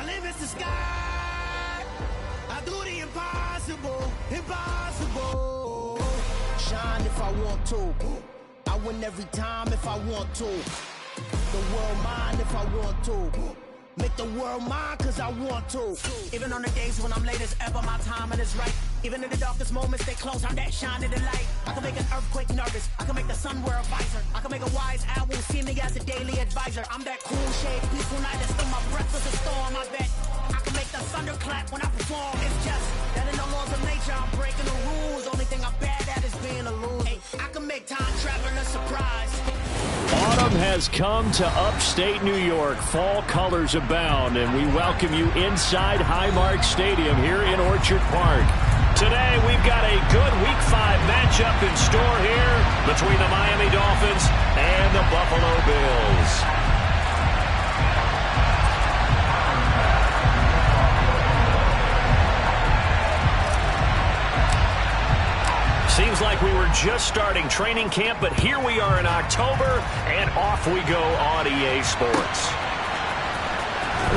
My limit's the sky. I do the impossible, impossible. Shine if I want to. I win every time if I want to. The world mine if I want to. Make the world mine cause I want to. Even on the days when I'm late as ever, my timing is right. Even in the darkest moments, stay close, I'm that shine in the light. I can make an earthquake nervous, I can make the sun wear a visor. I can make a wise owl see me as a daily advisor. I'm that cool shade, peaceful night, that's still my breath is a storm, I bet. I can make the thunder clap when I perform. It's just that in the laws of nature, I'm breaking the rules. Only thing I'm bad at is being a loser. Hey, I can make time travel a surprise. Autumn has come to upstate New York. Fall colors abound, and we welcome you inside Highmark Stadium here in Orchard Park. Today, we've got a good Week 5 matchup in store here between the Miami Dolphins and the Buffalo Bills. Seems like we were just starting training camp, but here we are in October, and off we go on EA Sports.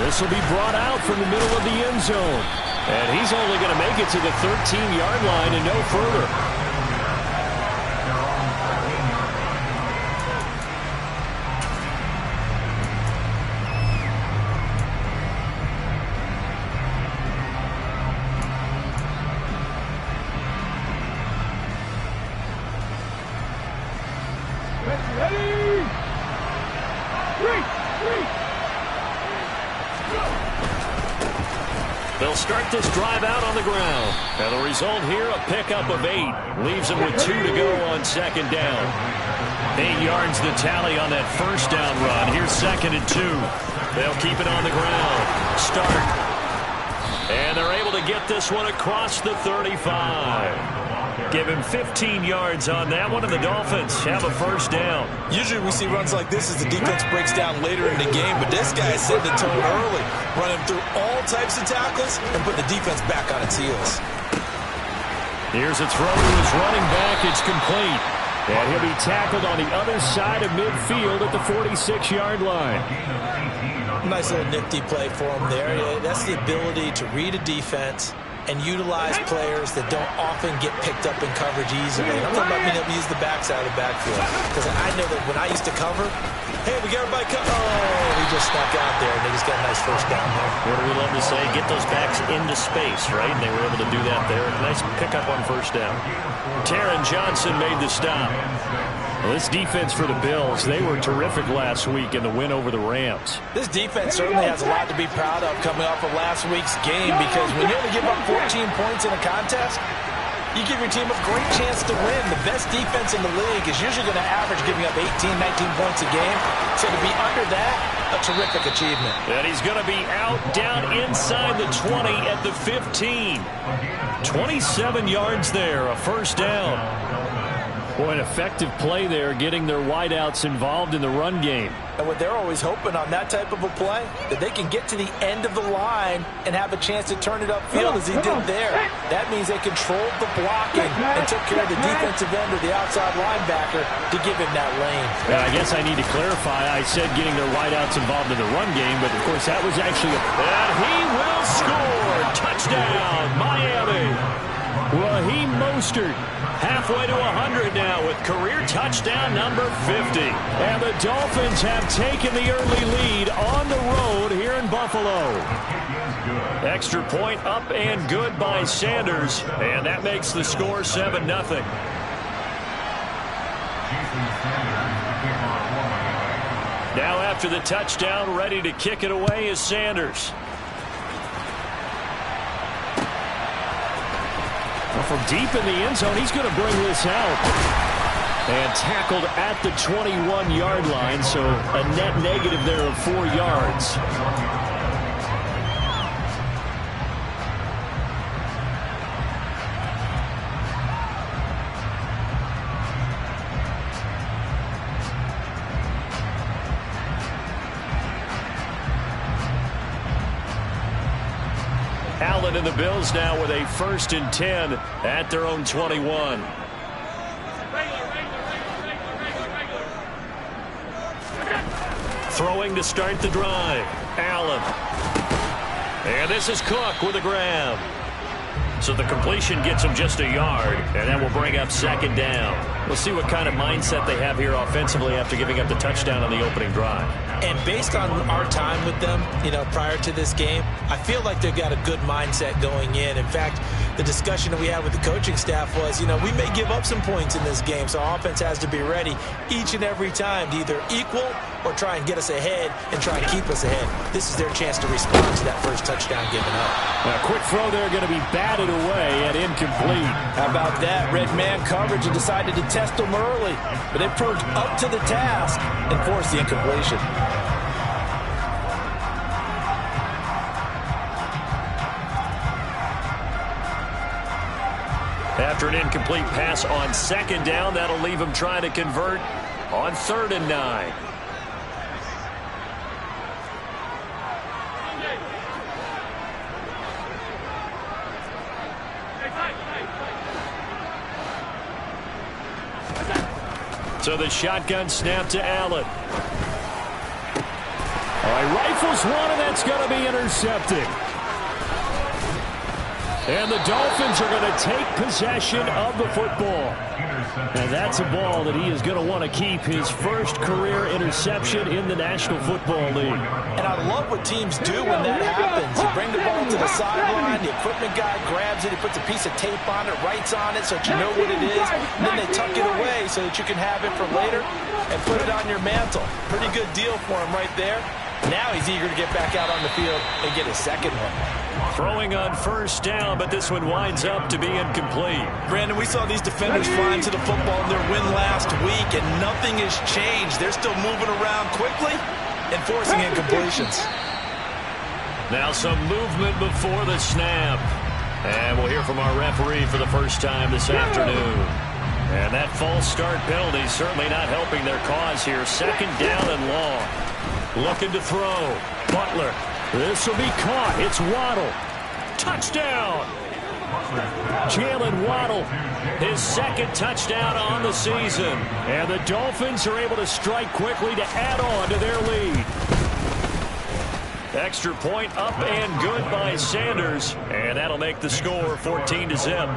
This will be brought out from the middle of the end zone, and he's only going to make it to the 13-yard line and no further. They'll start this drive out on the ground. And the result here, a pickup of 8. Leaves them with 2 to go on second down. 8 yards the tally on that first down run. Here's 2nd and 2. They'll keep it on the ground. Start. And they're able to get this one across the 35. Give him 15 yards on that one, and the Dolphins have a first down. Usually we see runs like this as the defense breaks down later in the game, but this guy is setting the tone early, running through all types of tackles and put the defense back on its heels. Here's a throw to his running back. It's complete. And he'll be tackled on the other side of midfield at the 46-yard line. Nice little nifty play for him there. Yeah, that's the ability to read a defense and utilize players that don't often get picked up in coverage easily. And I'm talking about being able to use the backside of the backfield. Because I know that when I used to cover, hey, we got everybody covered. Oh, he just snuck out there, and they just got a nice first down there. What do we love to say? Get those backs into space, right? And they were able to do that there. Nice pickup on first down. Taron Johnson made the stop. Well, this defense for the Bills, they were terrific last week in the win over the Rams. This defense certainly has a lot to be proud of coming off of last week's game, because when you only give up 14 points in a contest, you give your team a great chance to win. The best defense in the league is usually going to average giving up 18, 19 points a game. So to be under that, a terrific achievement. And he's going to be out down inside the 20 at the 15. 27 yards there, a first down. Boy, an effective play there, getting their wideouts involved in the run game. And what they're always hoping on that type of a play, that they can get to the end of the line and have a chance to turn it upfield as he did there. That means they controlled the blocking and took care of the defensive end or the outside linebacker to give him that lane. Yeah, I guess I need to clarify. I said getting their wideouts involved in the run game, but of course that was actually and he will score! Touchdown, Miami! Raheem Mostert halfway to 100 now with career touchdown number 50. And the Dolphins have taken the early lead on the road here in Buffalo. Extra point up and good by Sanders, and that makes the score 7-0. Now after the touchdown, ready to kick it away is Sanders. From deep in the end zone, he's going to bring this out. And tackled at the 21-yard line, so a net negative there of 4 yards. Allen and the Bills now with a 1st and 10 at their own 21. Throwing to start the drive. Allen. And this is Cook with a grab. So the completion gets him just a yard, and that will bring up second down. We'll see what kind of mindset they have here offensively after giving up the touchdown on the opening drive. And based on our time with them, prior to this game, I feel like they've got a good mindset going in. In fact, the discussion that we had with the coaching staff was, we may give up some points in this game, so our offense has to be ready each and every time to either equal or try and get us ahead and try and keep us ahead. This is their chance to respond to that first touchdown given up. A quick throw there going to be batted away and incomplete. How about that? Red man coverage and decided to test them early, but they proved up to the task and forced the incompletion. After an incomplete pass on second down, that'll leave him trying to convert on 3rd and 9. So the shotgun snap to Allen. All right, rifles one, and that's going to be intercepted. And the Dolphins are going to take possession of the football. And that's a ball that he is going to want to keep, his first career interception in the National Football League. And I love what teams do when that happens. You bring the ball to the sideline, the equipment guy grabs it, he puts a piece of tape on it, writes on it so that you know what it is, and then they tuck it away so that you can have it for later and put it on your mantle. Pretty good deal for him right there. Now he's eager to get back out on the field and get his second one. Throwing on first down, but this one winds up to be incomplete. Brandon, we saw these defenders flying to the football in their win last week, and nothing has changed. They're still moving around quickly and forcing incompletions. Now some movement before the snap. And we'll hear from our referee for the first time this afternoon. And that false start penalty certainly not helping their cause here. Second down and long. Looking to throw. Butler. This will be caught. It's Waddle. Touchdown. Jalen Waddle, his second touchdown on the season. And the Dolphins are able to strike quickly to add on to their lead. Extra point up and good by Sanders. And that'll make the score 14-0.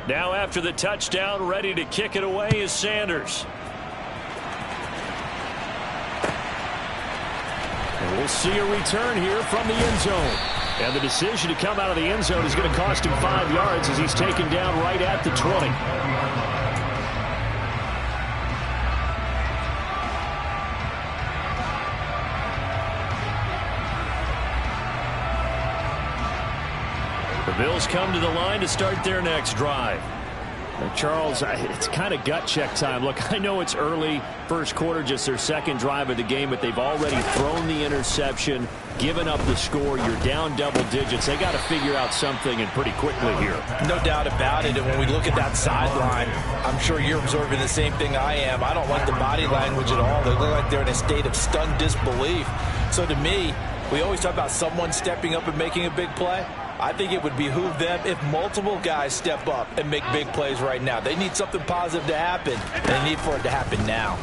Now after the touchdown, ready to kick it away is Sanders. And we'll see a return here from the end zone. And the decision to come out of the end zone is going to cost him 5 yards as he's taken down right at the 20. The Bills come to the line to start their next drive. Charles, it's kind of gut check time. Look, I know it's early, first quarter, just their second drive of the game, but they've already thrown the interception, given up the score. You're down double digits. They got to figure out something, and pretty quickly here. No doubt about it. And when we look at that sideline, I'm sure you're observing the same thing I am. I don't like the body language at all. They look like they're in a state of stunned disbelief. So to me, we always talk about someone stepping up and making a big play. I think it would behoove them if multiple guys step up and make big plays right now. They need something positive to happen, and they need for it to happen now.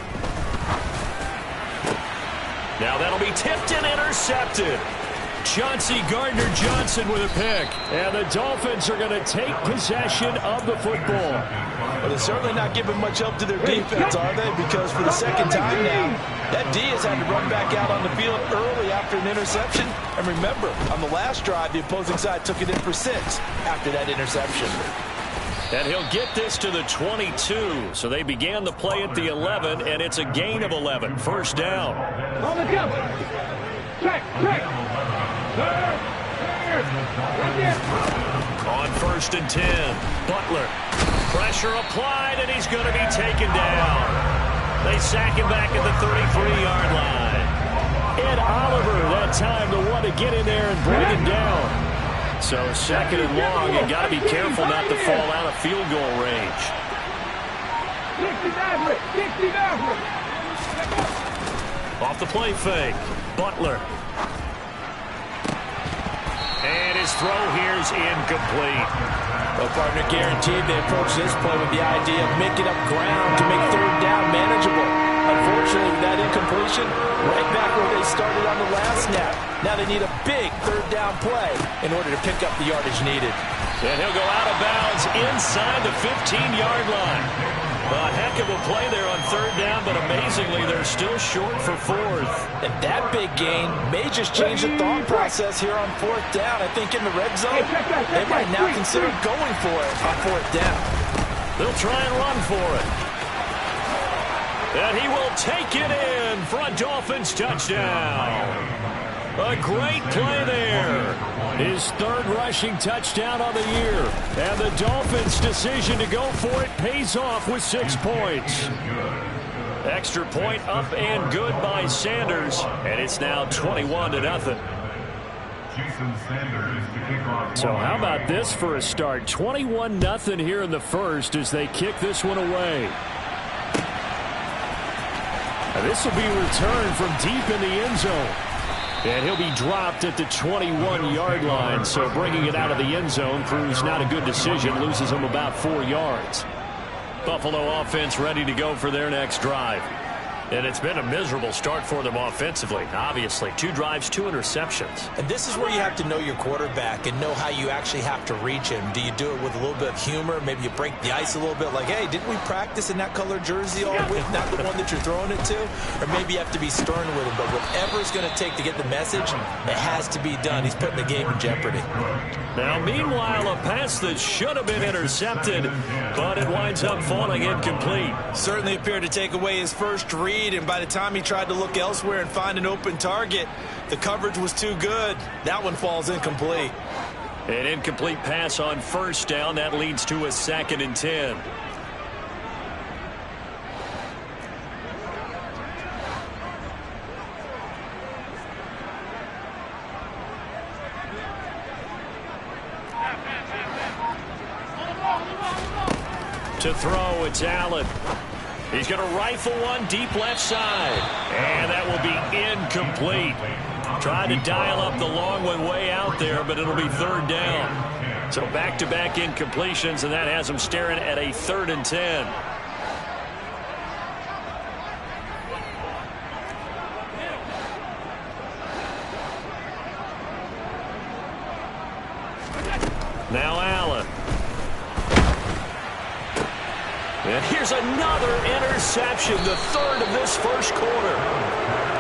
Now that'll be tipped and intercepted. Chauncey Gardner-Johnson with a pick. And the Dolphins are going to take possession of the football. But they're certainly not giving much help to their defense, are they? Because for the second time now, that D has had to run back out on the field early after an interception. And remember, on the last drive, the opposing side took it in for 6 after that interception. And he'll get this to the 22. So they began the play at the 11, and it's a gain of 11. First down. On the jump. Check. On 1st and 10, Butler. Pressure applied, and he's going to be taken down. They sack him back at the 33-yard line. Ed Oliver, that time, the one to get in there and bring him down. So second and long, you got to be careful not to fall out of field goal range. 69. Off the play fake, Butler. And his throw here is incomplete. Well, partner, guaranteed they approach this play with the idea of making up ground to make third down manageable. Unfortunately, with that incompletion, right back where they started on the last snap. Now they need a big third down play in order to pick up the yardage needed. And he'll go out of bounds inside the 15-yard line. A heck of a play there on third down, but amazingly, they're still short for fourth. And that big gain may just change the thought process here on fourth down. I think in the red zone, they might now consider going for it on fourth down. They'll try and run for it. And he will take it in for a Dolphins touchdown. A great play there. His third rushing touchdown on the year. And the Dolphins' decision to go for it pays off with 6 points. Extra point up and good by Sanders. And it's now 21-0. So how about this for a start? 21-0 here in the first as they kick this one away. Now this will be returned from deep in the end zone. And he'll be dropped at the 21-yard line. So bringing it out of the end zone proves not a good decision. Loses him about 4 yards. Buffalo offense ready to go for their next drive. And it's been a miserable start for them offensively. Obviously, 2 drives, 2 interceptions. And this is where you have to know your quarterback and know how you actually have to reach him. Do you do it with a little bit of humor? Maybe you break the ice a little bit like, hey, didn't we practice in that color jersey all week? Not the one that you're throwing it to? Or maybe you have to be stern with him. But whatever it's going to take to get the message, it has to be done. He's putting the game in jeopardy. Now, meanwhile, a pass that should have been intercepted, but it winds up falling incomplete. Certainly appeared to take away his first read, and by the time he tried to look elsewhere and find an open target, the coverage was too good. That one falls incomplete. An incomplete pass on first down. That leads to a 2nd and 10. To throw, it's Allen. He's going to rifle one deep left side. And that will be incomplete. Tried to dial up the long one way out there, but it'll be 3rd down. So back-to-back incompletions, and that has him staring at a 3rd and 10. Now Allen. And here's another interception, the 3rd of this first quarter.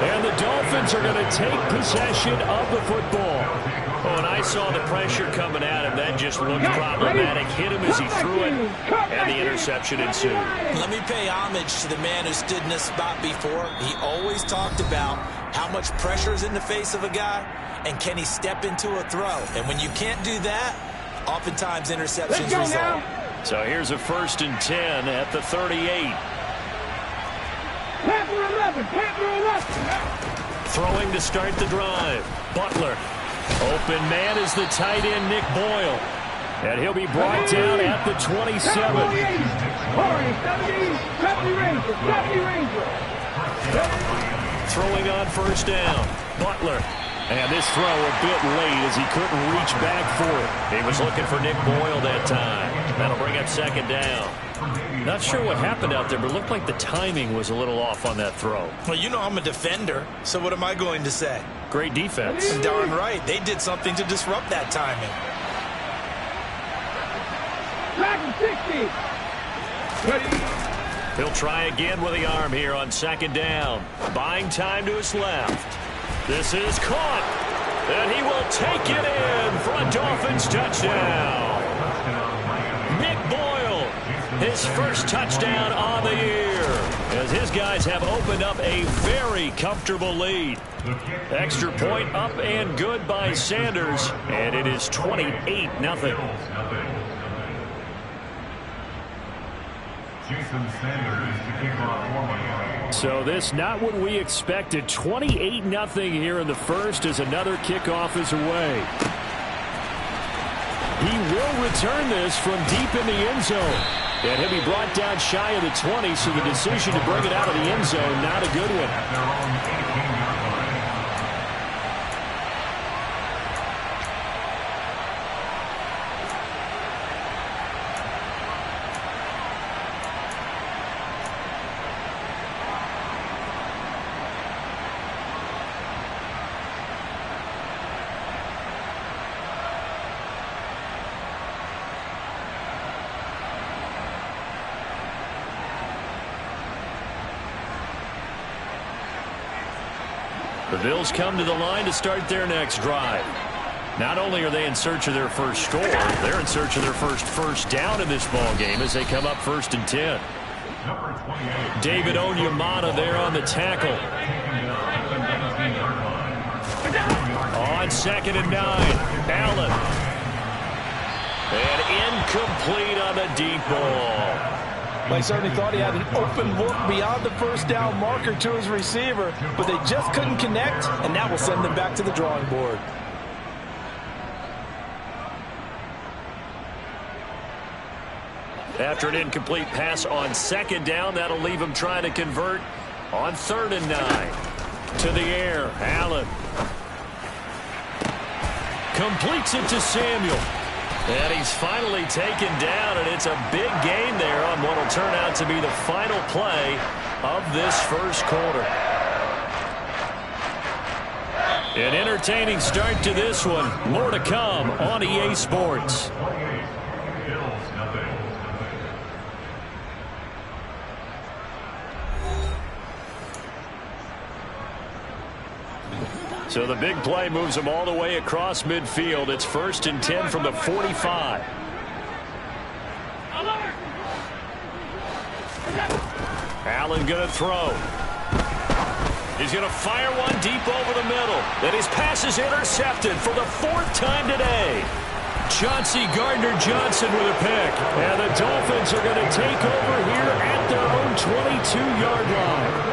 And the Dolphins are going to take possession of the football. Oh, and I saw the pressure coming at him. That just looked problematic. Hit him as he threw it, and the interception ensued. Let me pay homage to the man who stood in this spot before. He always talked about how much pressure is in the face of a guy, and can he step into a throw. And when you can't do that, oftentimes interceptions result. So here's a 1st and 10 at the 38. Panther 11. Throwing to start the drive. Butler. Open man is the tight end, Nick Boyle. And he'll be brought down at the 27. 70 Ranger. Throwing on first down. Butler. And this throw a bit late as he couldn't reach back for it. He was looking for Nick Boyle that time. That'll bring up 2nd down. Not sure what happened out there, but it looked like the timing was a little off on that throw. Well, you know I'm a defender, so what am I going to say? Great defense. Darn right. They did something to disrupt that timing. Back 60. He'll try again with the arm here on 2nd down. Buying time to his left. This is caught, and he will take it in for a Dolphins touchdown. Nick Boyle, his first touchdown on the year, as his guys have opened up a very comfortable lead. Extra point up and good by Sanders, and it is 28-0. So this not what we expected. 28-0 here in the first as another kickoff is away. He will return this from deep in the end zone. And he'll be brought down shy of the 20, so the decision to bring it out of the end zone, not a good one. The Bills come to the line to start their next drive. Not only are they in search of their first score, they're in search of their first down in this ball game as they come up 1st and 10. David Onyemata there on the tackle. On 2nd and 9, Allen. And incomplete on the deep ball. Well, he certainly thought he had an open look beyond the first down marker to his receiver, but they just couldn't connect, and that will send them back to the drawing board. After an incomplete pass on 2nd down, that'll leave him trying to convert on 3rd and 9. To the air, Allen. Completes it to Samuel. And he's finally taken down, and it's a big gain there on what will turn out to be the final play of this first quarter. An entertaining start to this one. More to come on EA Sports. So the big play moves them all the way across midfield. It's 1st and 10 from the 45. Allen going to throw. He's going to fire one deep over the middle. Then his pass is intercepted for the 4th time today. Chauncey Gardner-Johnson with a pick. And the Dolphins are going to take over here at their own 22-yard line.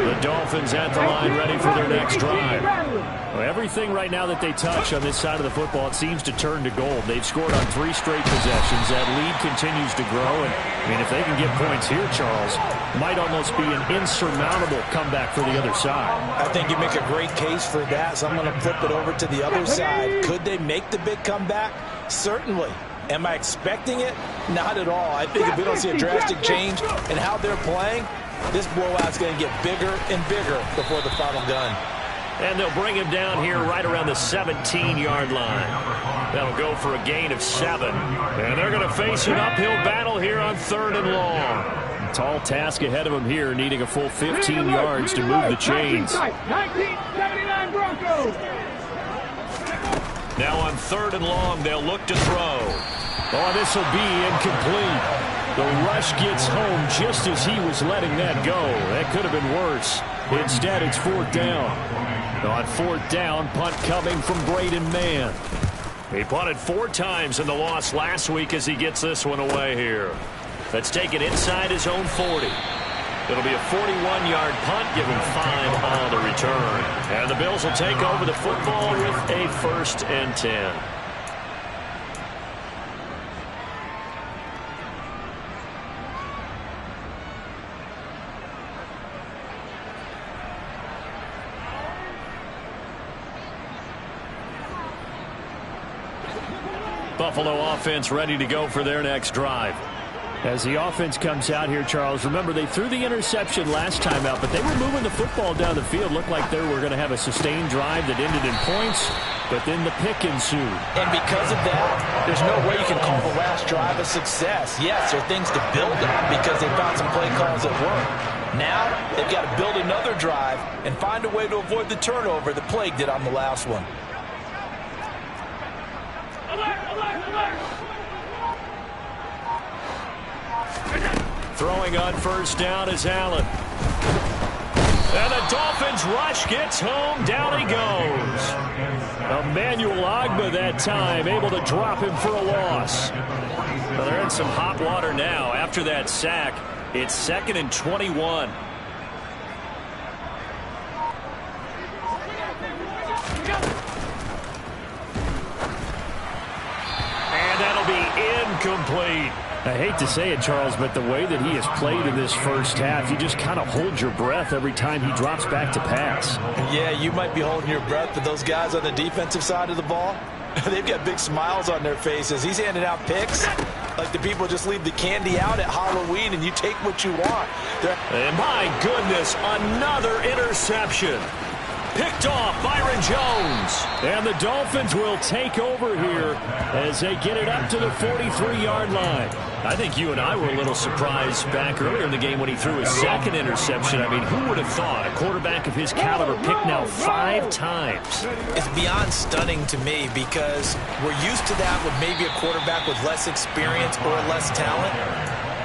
The Dolphins at the line ready for their next drive. Well, everything right now that they touch on this side of the football, it seems to turn to gold. They've scored on 3 straight possessions. That lead continues to grow. And, I mean, if they can get points here, Charles, might almost be an insurmountable comeback for the other side. I think you make a great case for that, so I'm going to flip it over to the other side. Could they make the big comeback? Certainly. Am I expecting it? Not at all. I think if we don't see a drastic change in how they're playing, this blowout's going to get bigger and bigger before the final gun. And they'll bring him down here right around the 17-yard line. That'll go for a gain of 7. And they're going to face an uphill battle here on 3rd and long. Tall task ahead of them here, needing a full 15 yards to move the chains. 1979 Broncos. Now on 3rd and long, they'll look to throw. Oh, this will be incomplete. The rush gets home just as he was letting that go. That could have been worse. Instead, it's 4th down. On 4th down, punt coming from Braden Mann. He punted 4 times in the loss last week as he gets this one away here. Let's take it inside his own 40. It'll be a 41-yard punt, give him 5 on the return. And the Bills will take over the football with a 1st and 10. Buffalo offense ready to go for their next drive. As the offense comes out here, Charles, remember they threw the interception last time out, but they were moving the football down the field. Looked like they were going to have a sustained drive that ended in points, but then the pick ensued. And because of that, there's no way you can call the last drive a success. Yes, there are things to build on because they found some play calls that work. Now they've got to build another drive and find a way to avoid the turnover that plagued it on the last one. Throwing on 1st down is Allen. And the Dolphins rush gets home. Down he goes. Emmanuel Ogbah that time able to drop him for a loss. Well, they're in some hot water now. After that sack, it's 2nd and 21. And that'll be incomplete. I hate to say it, Charles, but the way that he has played in this first half, you just kind of hold your breath every time he drops back to pass. Yeah, you might be holding your breath, but those guys on the defensive side of the ball, they've got big smiles on their faces. He's handing out picks like the people just leave the candy out at Halloween and you take what you want. And my goodness, another interception. Picked off, Byron Jones. And the Dolphins will take over here as they get it up to the 43-yard line. I think you and I were a little surprised back earlier in the game when he threw his second interception. I mean, who would have thought a quarterback of his caliber picked now 5 times? It's beyond stunning to me because we're used to that with maybe a quarterback with less experience or less talent.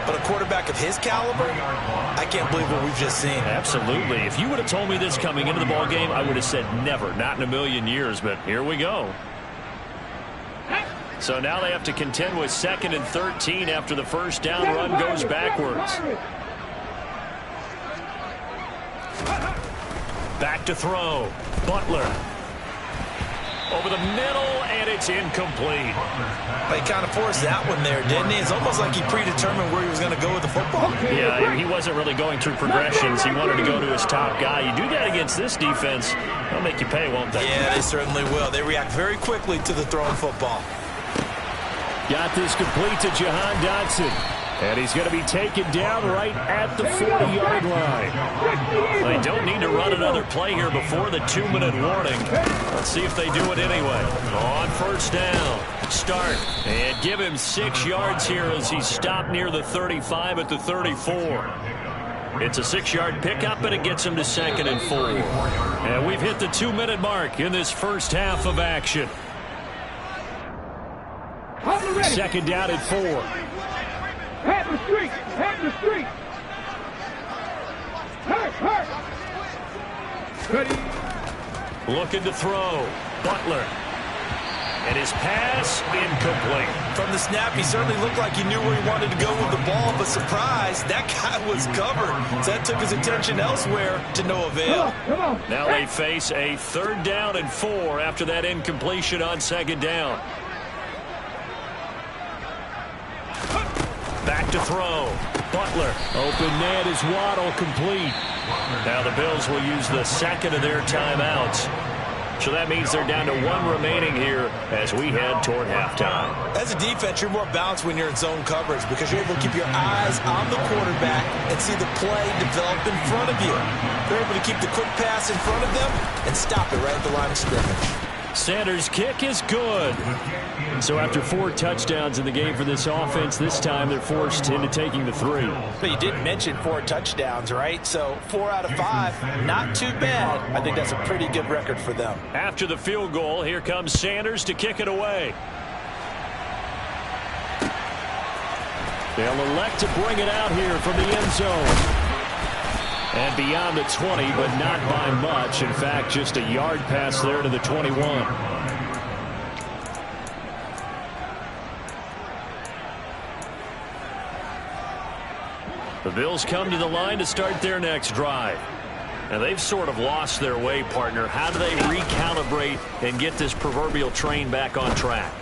But a quarterback of his caliber, I can't believe what we've just seen. Absolutely. If you would have told me this coming into the ball game, I would have said never, not in a million years. But here we go. So now they have to contend with 2nd and 13 after the first down run goes backwards. Back to throw. Butler. Over the middle, and it's incomplete. He kind of forced that one there, didn't he? It's almost like he predetermined where he was going to go with the football. Yeah, he wasn't really going through progressions. He wanted to go to his top guy. You do that against this defense, they'll make you pay, won't they? Yeah, they certainly will. They react very quickly to the thrown football. Got this complete to Jahan Dotson. And he's going to be taken down right at the 40-yard line. They don't need to run another play here before the 2-minute warning. Let's see if they do it anyway. On first down. Start. And give him 6 yards here as he's stopped near the 35 at the 34. It's a 6-yard pickup, and it gets him to 2nd and 4. And we've hit the 2-minute mark in this first half of action. 2nd down at 4. Head the street! Head the street! Hurt! Ready? Looking to throw. Butler. And his pass incomplete. From the snap, he certainly looked like he knew where he wanted to go with the ball, but surprise, that guy was covered. So that took his attention elsewhere to no avail. Come on. Now they face a 3rd down and 4 after that incompletion on 2nd down. Back to throw. Butler. Open net is Waddle complete. Now the Bills will use the 2nd of their timeouts. So that means they're down to 1 remaining here as we head toward halftime. As a defense, you're more balanced when you're in zone coverage because you're able to keep your eyes on the quarterback and see the play develop in front of you. They're able to keep the quick pass in front of them and stop it right at the line of scrimmage. Sanders' kick is good. So after 4 touchdowns in the game for this offense, this time they're forced into taking the 3. But you did mention 4 touchdowns, right? So 4 out of 5, not too bad. I think that's a pretty good record for them. After the field goal, here comes Sanders to kick it away. They'll elect to bring it out here from the end zone. And beyond the 20, but not by much. In fact, just a yard pass there to the 21. The Bills come to the line to start their next drive. And they've sort of lost their way, partner. How do they recalibrate and get this proverbial train back on track?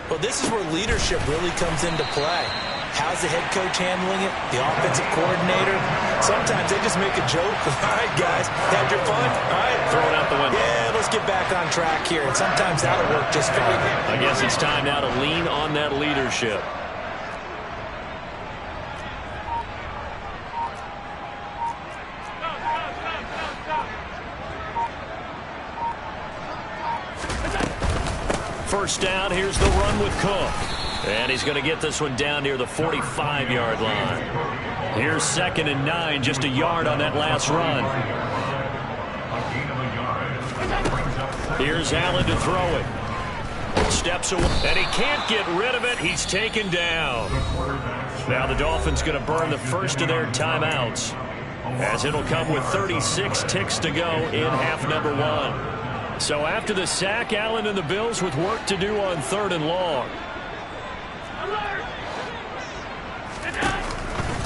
Well, this is where leadership really comes into play. How's the head coach handling it? The offensive coordinator? Sometimes they just make a joke. All right, guys, had your fun? All right. Throw it out the window. Yeah, let's get back on track here. And sometimes that'll work just fine. I guess it's time now to lean on that leadership. First down, here's the run with Cook. And he's going to get this one down near the 45-yard line. Here's 2nd and 9, just a yard on that last run. Here's Allen to throw it. Steps away, and he can't get rid of it. He's taken down. Now the Dolphins going to burn the first of their timeouts, as it'll come with 36 ticks to go in half number 1. So after the sack, Allen and the Bills with work to do on 3rd and long.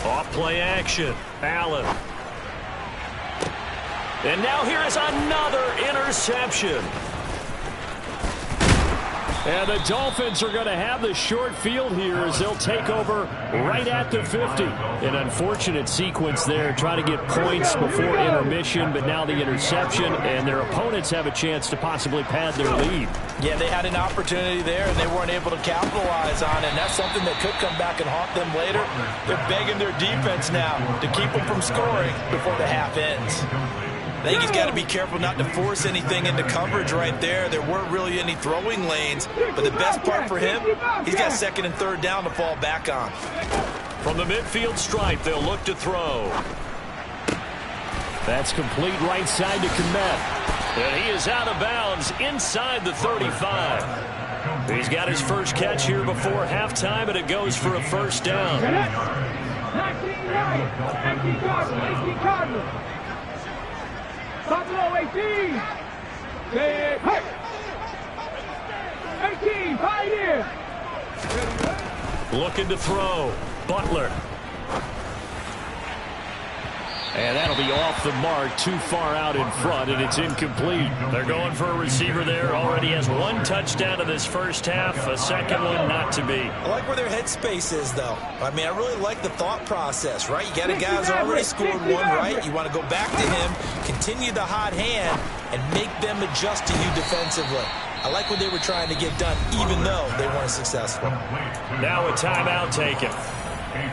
Off play action. Allen. And now here is another interception. And the Dolphins are going to have the short field here as they'll take over right at the 50. An unfortunate sequence there, trying to get points before intermission, but now the interception, and their opponents have a chance to possibly pad their lead. Yeah, they had an opportunity there, and they weren't able to capitalize on it, and that's something that could come back and haunt them later. They're begging their defense now to keep them from scoring before the half ends. I think he's got to be careful not to force anything into coverage right there. There weren't really any throwing lanes, but the best part for him, he's got second and third down to fall back on. From the midfield stripe, they'll look to throw. That's complete right side to Kmet. And he is out of bounds inside the 35. He's got his first catch here before halftime, and it goes for a first down. 19 right, 18 Cardinals, 18 Cardinals. Top low, 18. Hey, 18, Pioneer. Looking to throw. Butler. And that'll be off the mark, too far out in front, and it's incomplete. They're going for a receiver there. Already has one touchdown in this first half. A second one not to be. I like where their headspace is, though. I mean, I really like the thought process, right? You got a guy who's already scored one, right? You want to go back to him, continue the hot hand, and make them adjust to you defensively. I like what they were trying to get done, even though they weren't successful. Now a timeout taken.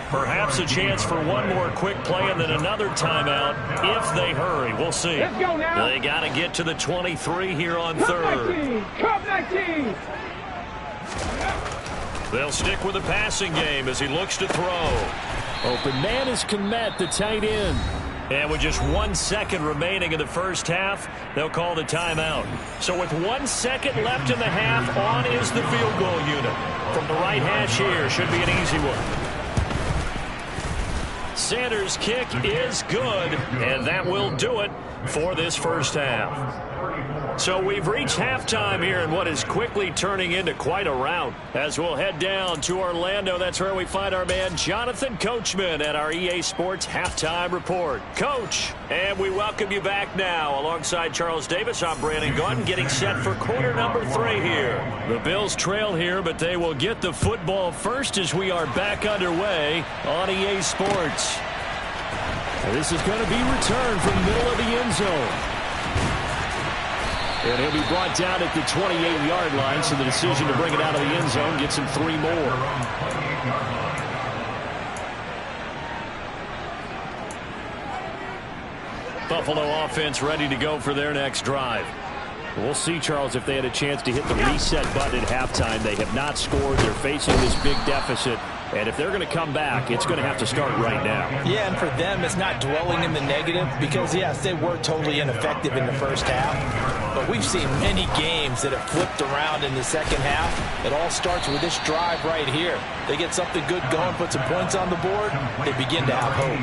Perhaps a chance for one more quick play and then another timeout if they hurry. We'll see. Let's go now. They got to get to the 23 here on third. 19, Cup 19. They'll stick with the passing game as he looks to throw. Open man is Kmet, the tight end. And with just 1 second remaining in the first half, they'll call the timeout. So with 1 second left in the half, on is the field goal unit. From the right hash here, should be an easy one. Sanders' kick is good, and that will do it for this first half. So we've reached halftime here in what is quickly turning into quite a rout. As we'll head down to Orlando, that's where we find our man Jonathan Coachman at our EA Sports Halftime Report. Coach, and we welcome you back now. Alongside Charles Davis, I'm Brandon Gaudin, getting set for quarter number 3 here. The Bills trail here, but they will get the football first as we are back underway on EA Sports. And this is going to be returned from the middle of the end zone. And he'll be brought down at the 28-yard line, so the decision to bring it out of the end zone gets him 3 more. Buffalo offense ready to go for their next drive. We'll see, Charles, if they had a chance to hit the reset button at halftime. They have not scored. They're facing this big deficit. And if they're going to come back, it's going to have to start right now. Yeah, and for them, it's not dwelling in the negative because, yes, they were totally ineffective in the first half. But we've seen many games that have flipped around in the second half. It all starts with this drive right here. They get something good going, put some points on the board, they begin to have hope.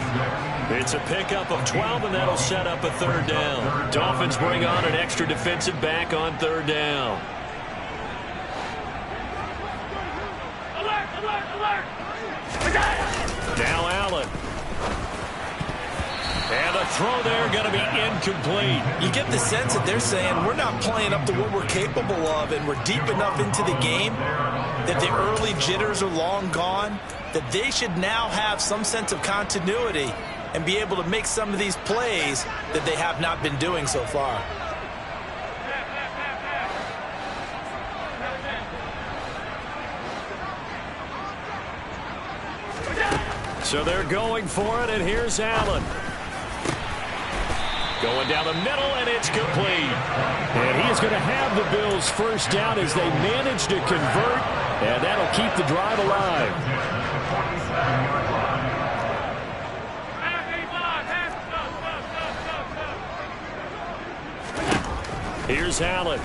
It's a pickup of 12, and that'll set up a third down. Dolphins bring on an extra defensive back on third down. Alert, alert, alert. Now Allen. And a throw there going to be incomplete. You get the sense that they're saying we're not playing up to what we're capable of, and we're deep enough into the game that the early jitters are long gone, that they should now have some sense of continuity and be able to make some of these plays that they have not been doing so far. So they're going for it, and here's Allen. Going down the middle, and it's complete. And he is going to have the Bills first down as they manage to convert, and that'll keep the drive alive. Here's Allen.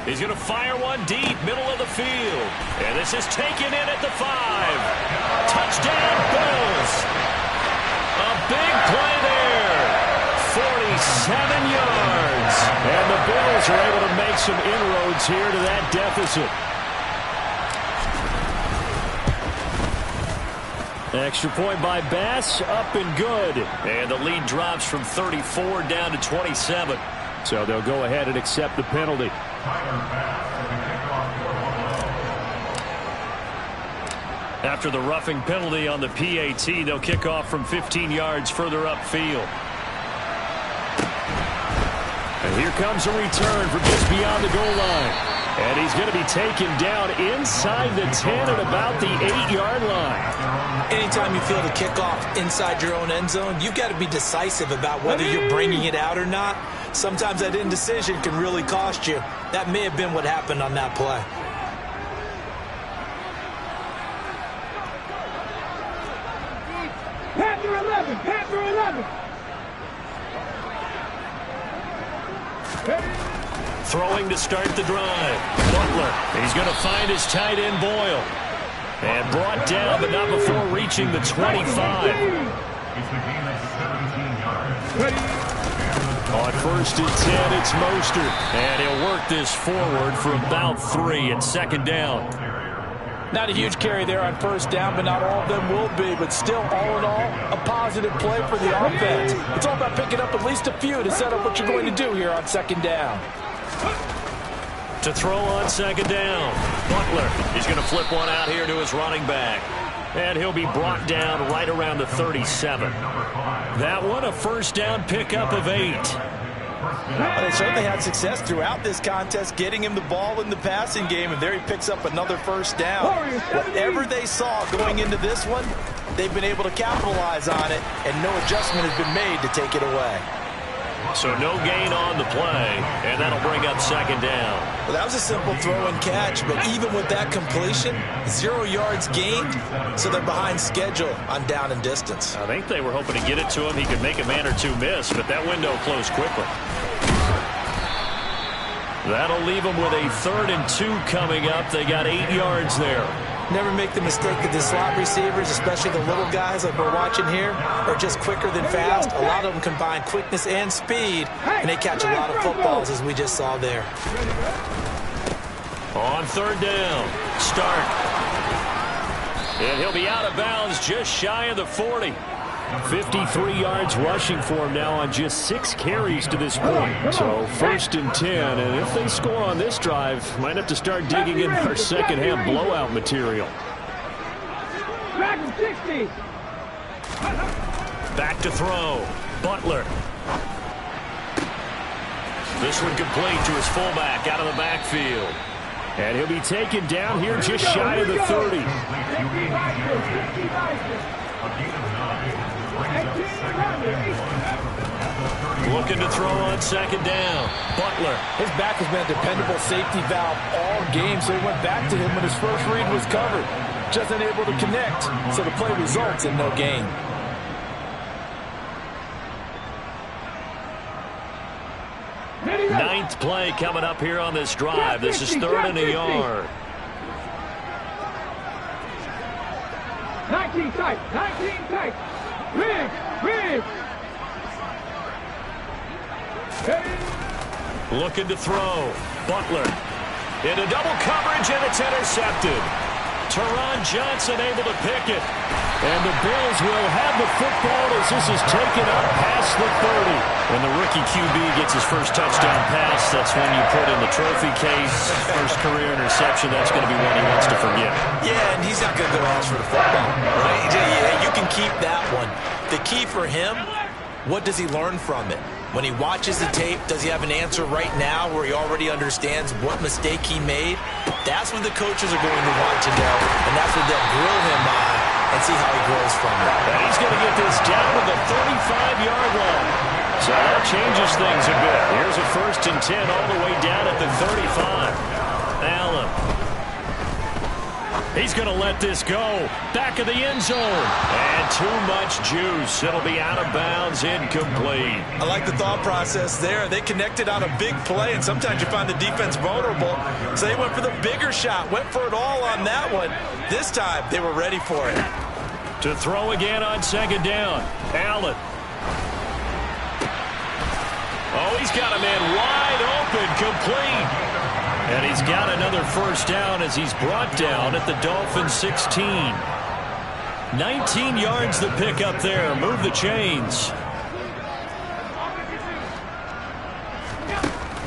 He's going to fire one deep, middle of the field. And this is taken in at the 5. Touchdown, Bills. A big play there. 47 yards. And the Bills are able to make some inroads here to that deficit. Extra point by Bass, up and good. And the lead drops from 34 down to 27. So they'll go ahead and accept the penalty. After the roughing penalty on the PAT, they'll kick off from 15 yards further upfield. And here comes a return from just beyond the goal line. And he's going to be taken down inside the 10 at about the 8-yard line. Anytime you feel the kickoff inside your own end zone, you've got to be decisive about whether you're bringing it out or not. Sometimes that indecision can really cost you. That may have been what happened on that play. Panther 11, Panther 11. Throwing to start the drive. Butler. He's going to find his tight end, Boyle. And brought down, but not before reaching the 25. On 1st and 10, it's Mostert. And he'll work this forward for about 3 at 2nd down. Not a huge carry there on 1st down, but not all of them will be. But still, all in all, a positive play for the offense. It's all about picking up at least a few to set up what you're going to do here on 2nd down. To throw on 2nd down. Butler. He's going to flip one out here to his running back. And he'll be brought down right around the 37. That one, a 1st down pickup of 8. Well, they certainly had success throughout this contest, getting him the ball in the passing game, and there he picks up another 1st down. Whatever they saw going into this one, they've been able to capitalize on it, and no adjustment has been made to take it away. So no gain on the play, and that'll bring up 2nd down. Well, that was a simple throw and catch, but even with that completion, 0 yards gained, so they're behind schedule on down and distance. I think they were hoping to get it to him. He could make a man or two miss, but that window closed quickly. That'll leave them with a 3rd and 2 coming up. They got 8 yards there. Never make the mistake that the slot receivers, especially the little guys like we're watching here, are just quicker than fast. A lot of them combine quickness and speed, and they catch a lot of footballs, as we just saw there. On 3rd down, Stark. And he'll be out of bounds just shy of the 40. 53 yards rushing for him now on just 6 carries to this point. So 1st and 10, and if they score on this drive, might have to start digging in our second-half blowout material. Back to throw. Butler. This one complete to his fullback out of the backfield. And he'll be taken down here just shy of the 30. Looking to throw on 2nd down. Butler. His back has been a dependable safety valve all game, so he went back to him when his first read was covered. Just unable to connect, so the play results in no gain. Ninth play coming up here on this drive. This is 3rd and a yard. 19 tight, 19 tight. Big. Looking to throw. Butler. Into double coverage, and it's intercepted. Teron Johnson able to pick it. And the Bills will have the football as this is taken up past the 30. When the rookie QB gets his first touchdown pass, that's when you put in the trophy case. First career interception, that's going to be one he wants to forget. Yeah, and he's not going to go ask for the football, right? Yeah, you can keep that one. The key for him, what does he learn from it? When he watches the tape, does he have an answer right now where he already understands what mistake he made? That's what the coaches are going to want to know, and that's what they'll grill him on and see how he grows from it. And he's going to get this down to the 35-yard line. So that changes things a bit. Here's a 1st and 10 all the way down at the 35. Allen. He's going to let this go. Back of the end zone. And too much juice. It'll be out of bounds, incomplete. I like the thought process there. They connected on a big play, and sometimes you find the defense vulnerable. So they went for the bigger shot, went for it all on that one. This time, they were ready for it. To throw again on 2nd down. Allen. Oh, he's got a man wide open, complete. And he's got another 1st down as he's brought down at the Dolphins 16. 19 yards the pick up there. Move the chains.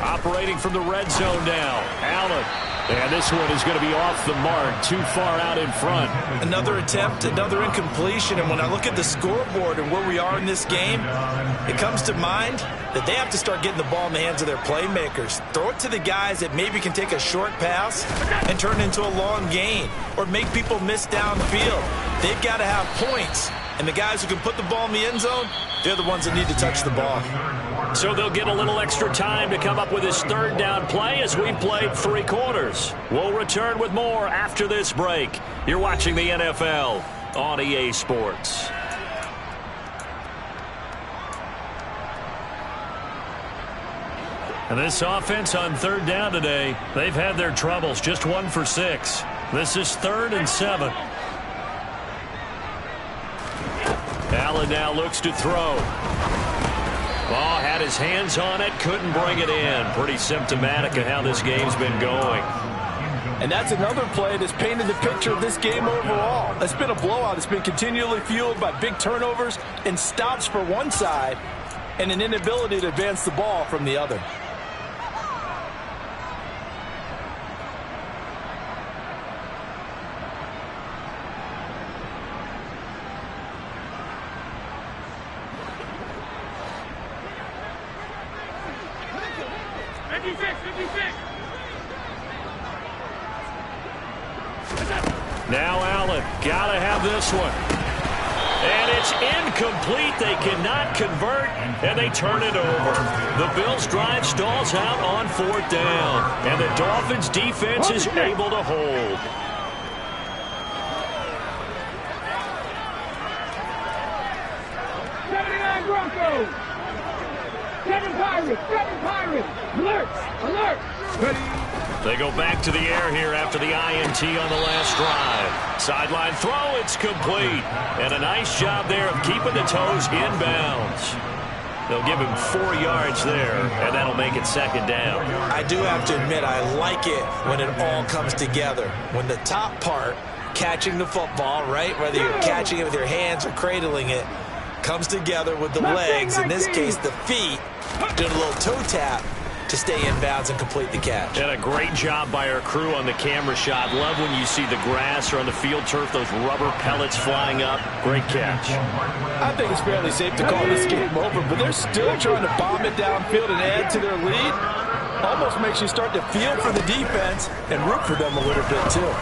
Operating from the red zone now. Allen. And this one is going to be off the mark, too far out in front. Another attempt, another incompletion, and when I look at the scoreboard and where we are in this game, it comes to mind that they have to start getting the ball in the hands of their playmakers. Throw it to the guys that maybe can take a short pass and turn it into a long gain or make people miss downfield. They've got to have points, and the guys who can put the ball in the end zone, they're the ones that need to touch the ball. So they'll get a little extra time to come up with his third down play as we played 3 quarters. We'll return with more after this break. You're watching the NFL on EA Sports. And this offense on third down today, they've had their troubles. Just 1 for 6. This is 3rd and 7. Allen now looks to throw. Ball had his hands on it, couldn't bring it in. Pretty symptomatic of how this game's been going. And that's another play that's painted the picture of this game overall. It's been a blowout. It's been continually fueled by big turnovers and stops for one side and an inability to advance the ball from the other. Now Allen, gotta have this one. And it's incomplete. They cannot convert, and they turn it over. The Bills' drive stalls out on 4th down, and the Dolphins' defense is able to hold. Broncos! 7 Pirates! Alert! Ready? They go back to the air here after the INT on the last drive. Sideline throw, it's complete. And a nice job there of keeping the toes inbounds. They'll give him 4 yards there, and that'll make it 2nd down. I do have to admit, I like it when it all comes together. When the top part, catching the football, right, whether you're catching it with your hands or cradling it, comes together with the legs, in this case the feet, doing a little toe tap to stay inbounds and complete the catch. And a great job by our crew on the camera shot. Love when you see the grass or on the field turf, those rubber pellets flying up. Great catch. I think it's fairly safe to call this game over, but they're still trying to bomb it downfield and add to their lead. Almost makes you start to feel for the defense and root for them a little bit too.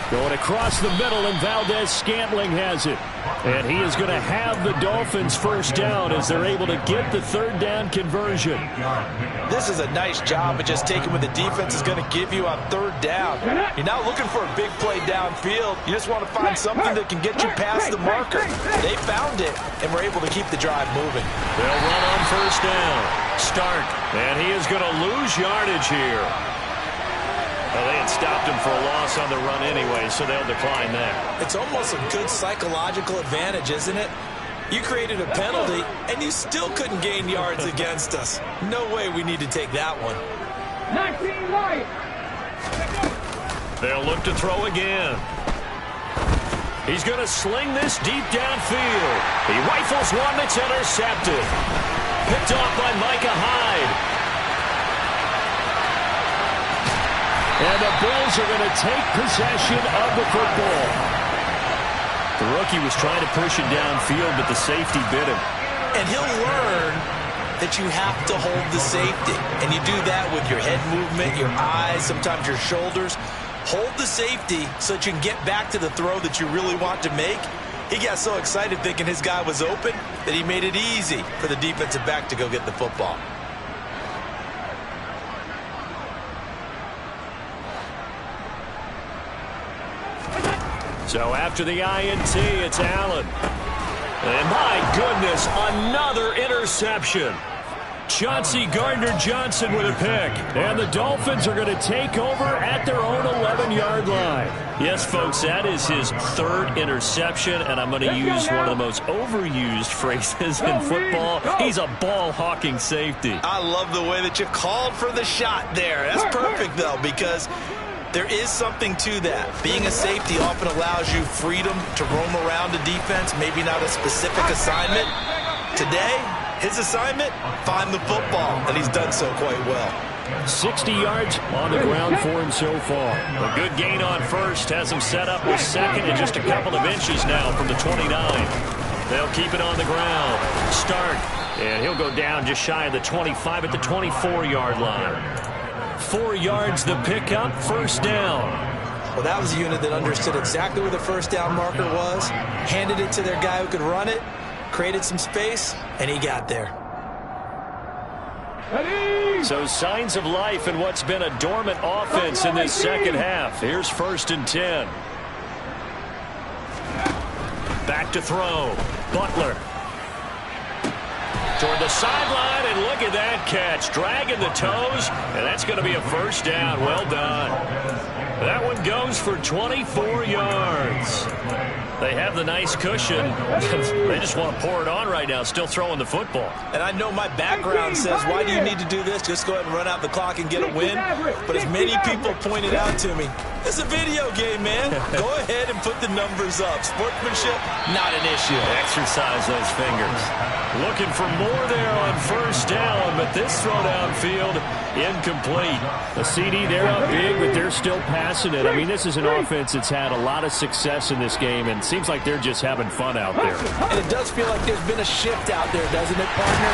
Going across the middle, and Valdez-Scantling has it. And he is going to have the Dolphins first down as they're able to get the 3rd down conversion. This is a nice job of just taking what the defense is going to give you on 3rd down. You're not looking for a big play downfield. You just want to find something that can get you past the marker. They found it, and were able to keep the drive moving. They'll run on 1st down. Stark, and he is going to lose yardage here. Well, they had stopped him for a loss on the run anyway, so they'll decline that. It's almost a good psychological advantage, isn't it? You created a penalty, and you still couldn't gain yards against us. No way we need to take that one. 19 right. They'll look to throw again. He's going to sling this deep downfield. He rifles one that's intercepted. Picked off by Micah Hyde. And the Bills are going to take possession of the football. The rookie was trying to push it downfield, but the safety bit him. And he'll learn that you have to hold the safety. And you do that with your head movement, your eyes, sometimes your shoulders. Hold the safety so that you can get back to the throw that you really want to make. He got so excited thinking his guy was open that he made it easy for the defensive back to go get the football. So after the INT, it's Allen. And my goodness, another interception. Chauncey Gardner-Johnson with a pick. And the Dolphins are going to take over at their own 11-yard line. Yes, folks, that is his 3rd interception, and I'm going to use one of the most overused phrases in football. He's a ball-hawking safety. I love the way that you called for the shot there. That's perfect, though, because there is something to that. Being a safety often allows you freedom to roam around a defense, maybe not a specific assignment. Today, his assignment, find the football, and he's done so quite well. 60 yards on the ground for him so far. A good gain on first has him set up with second and just a couple of inches now from the 29. They'll keep it on the ground. Start. And he'll go down just shy of the 25 at the 24-yard line. 4 yards the pickup, first down. Well, that was a unit that understood exactly where the first down marker was, handed it to their guy who could run it, created some space, and he got there. So signs of life in what's been a dormant offense in this second half. Here's 1st and 10. Back to throw. Butler. Toward the sideline, and look at that catch. Dragging the toes, and that's going to be a first down. Well done. That one goes for 24 yards. They have the nice cushion. They just want to pour it on right now, still throwing the football. And I know my background says, why do you need to do this? Just go ahead and run out the clock and get a win. But as many people pointed out to me, it's a video game, man. Go ahead and put the numbers up. Sportsmanship, not an issue. Exercise those fingers. Looking for more there on first down, but this throw downfield, incomplete. A CD, they're up big, but they're still passing it. I mean, this is an offense that's had a lot of success in this game, and seems like they're just having fun out there. And it does feel like there's been a shift out there, doesn't it, partner?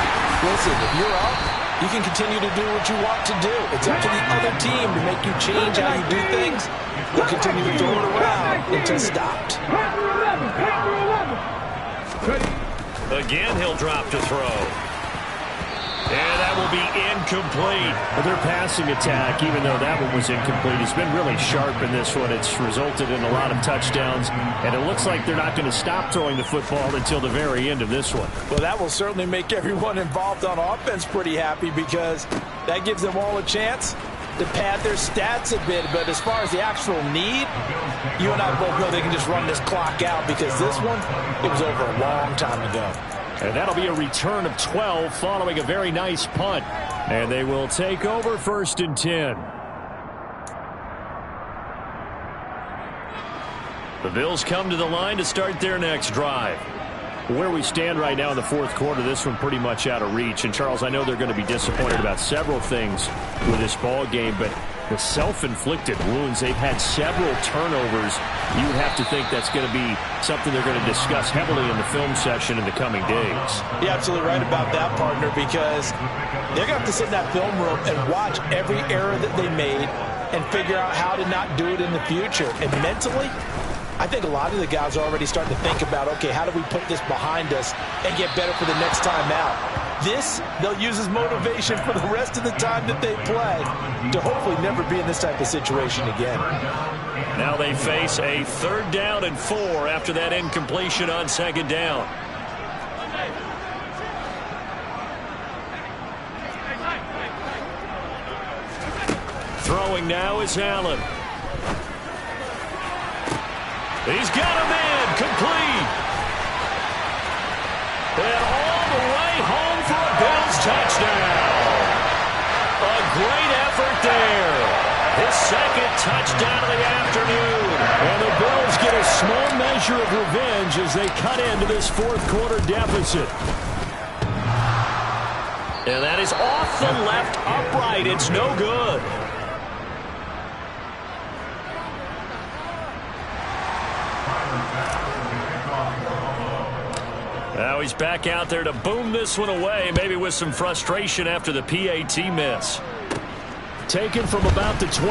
Listen, if you're up, you can continue to do what you want to do. It's up to the other team to make you change how you do things. They'll continue to throw it around until stopped. Again, he'll drop to throw. And that will be incomplete. But their passing attack, even though that one was incomplete, has been really sharp in this one. It's resulted in a lot of touchdowns, and it looks like they're not going to stop throwing the football until the very end of this one. Well, that will certainly make everyone involved on offense pretty happy, because that gives them all a chance to pad their stats a bit. But as far as the actual need, you and I both know they can just run this clock out, because this one, it was over a long time ago. And that'll be a return of 12 following a very nice punt. And they will take over 1st and 10. The Bills come to the line to start their next drive. Where we stand right now in the fourth quarter, this one pretty much out of reach. And, Charles, I know they're going to be disappointed about several things with this ball game, but the self-inflicted wounds, they've had several turnovers. You would have to think that's going to be something they're going to discuss heavily in the film session in the coming days. You're absolutely right about that, partner, because they're going to have to sit in that film room and watch every error that they made and figure out how to not do it in the future. And mentally, I think a lot of the guys are already starting to think about, okay, how do we put this behind us and get better for the next time out? This, they'll use as motivation for the rest of the time that they play to hopefully never be in this type of situation again. Now they face a 3rd down and 4 after that incompletion on 2nd down. Throwing now is Allen. He's got him in, complete. And all the way home for a Bills touchdown. A great effort there. His 2nd touchdown of the afternoon. And the Bills get a small measure of revenge as they cut into this 4th quarter deficit. And that is off the left upright. It's no good. Now he's back out there to boom this one away, maybe with some frustration after the PAT miss. Taken from about the 12.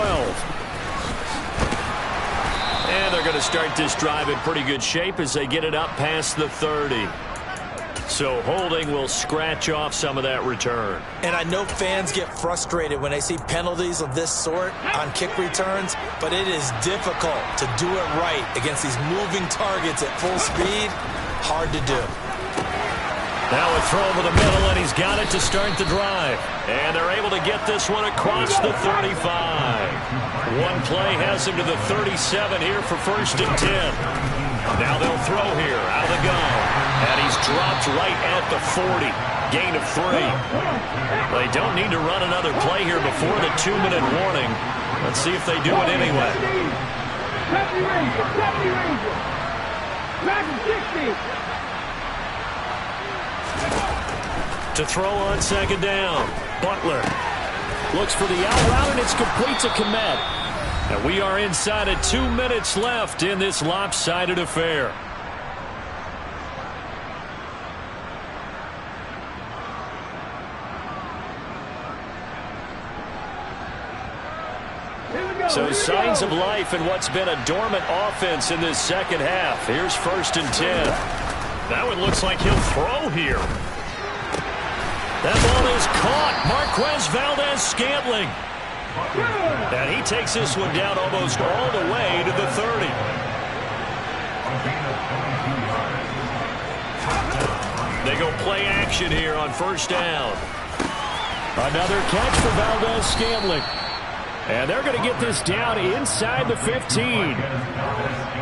And they're going to start this drive in pretty good shape as they get it up past the 30. So holding will scratch off some of that return. And I know fans get frustrated when they see penalties of this sort on kick returns, but it is difficult to do it right against these moving targets at full speed. Hard to do. Now a throw over the middle, and he's got it to start the drive. And they're able to get this one across the 35. One play has him to the 37 here for 1st and 10. Now they'll throw here out of the gun. And he's dropped right at the 40. Gain of 3. They don't need to run another play here before the 2-minute warning. Let's see if they do it anyway. To throw on 2nd down. Butler. Looks for the out route, and it's complete to Komet. And we are inside of 2 minutes left in this lopsided affair. So signs of life in what's been a dormant offense in this second half. Here's 1st and 10. That one looks like he'll throw here. That ball is caught. Marquez Valdez-Scantling. And he takes this one down almost all the way to the 30. They go play action here on 1st down. Another catch for Valdez-Scantling. And they're going to get this down inside the 15.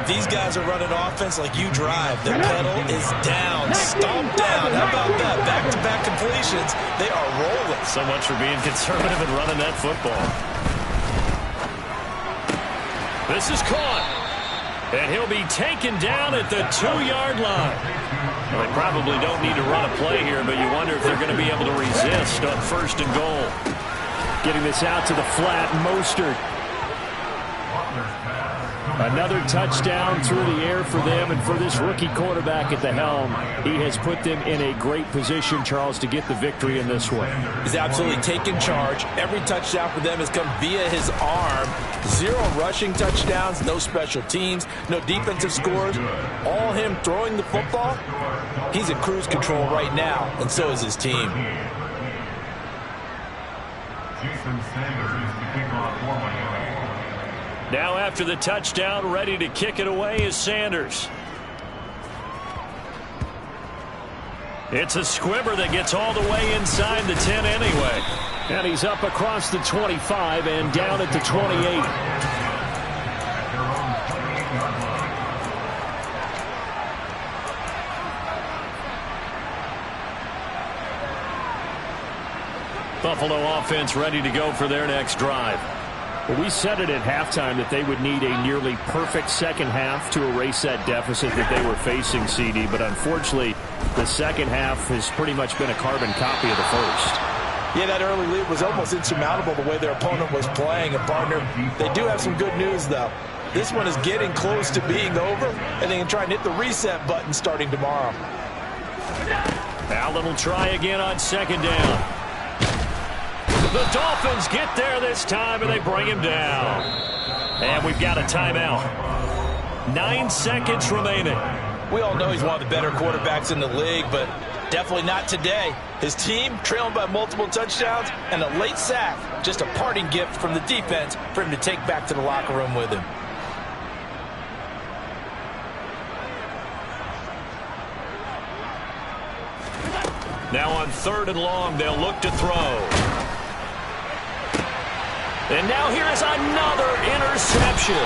These guys are running offense like you drive. The pedal is down, stomped down. How about that? Back-to-back completions. They are rolling. So much for being conservative and running that football. This is caught. And he'll be taken down at the 2-yard line. Well, they probably don't need to run a play here, but you wonder if they're going to be able to resist on 1st and goal. Getting this out to the flat, Mostert. Another touchdown through the air for them, and for this rookie quarterback at the helm, he has put them in a great position, Charles, to get the victory in this one. He's absolutely taken charge. Every touchdown for them has come via his arm. 0 rushing touchdowns, no special teams, no defensive scores. All him throwing the football. He's in cruise control right now, and so is his team. Now after the touchdown, ready to kick it away is Sanders. It's a squibber that gets all the way inside the 10 anyway. And he's up across the 25 and down at the 28. Buffalo offense ready to go for their next drive. Well, we said it at halftime that they would need a nearly perfect second half to erase that deficit that they were facing, CD. But unfortunately, the second half has pretty much been a carbon copy of the first. Yeah, that early lead was almost insurmountable the way their opponent was playing. And, partner, they do have some good news, though. This one is getting close to being over, and they can try and hit the reset button starting tomorrow. Allen will try again on 2nd down. The Dolphins get there this time, and they bring him down. And we've got a timeout. 9 seconds remaining. We all know he's one of the better quarterbacks in the league, but definitely not today. His team trailing by multiple touchdowns and a late sack. Just a parting gift from the defense for him to take back to the locker room with him. Now on 3rd and long, they'll look to throw. And now here is another interception.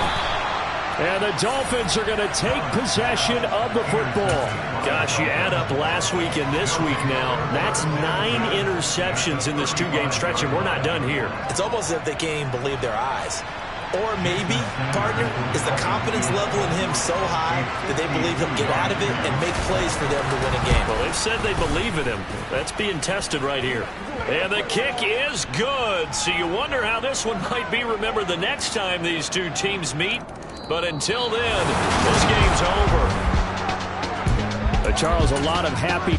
And the Dolphins are going to take possession of the football. Gosh, you add up last week and this week now. That's 9 interceptions in this 2-game stretch, and we're not done here. It's almost as if they can't even believe their eyes. Or maybe, partner, is the confidence level in him so high that they believe he'll get out of it and make plays for them to win a game. Well, they've said they believe in him. That's being tested right here. And the kick is good. So you wonder how this one might be remembered the next time these two teams meet. But until then, this game's over. Charles, a lot of happy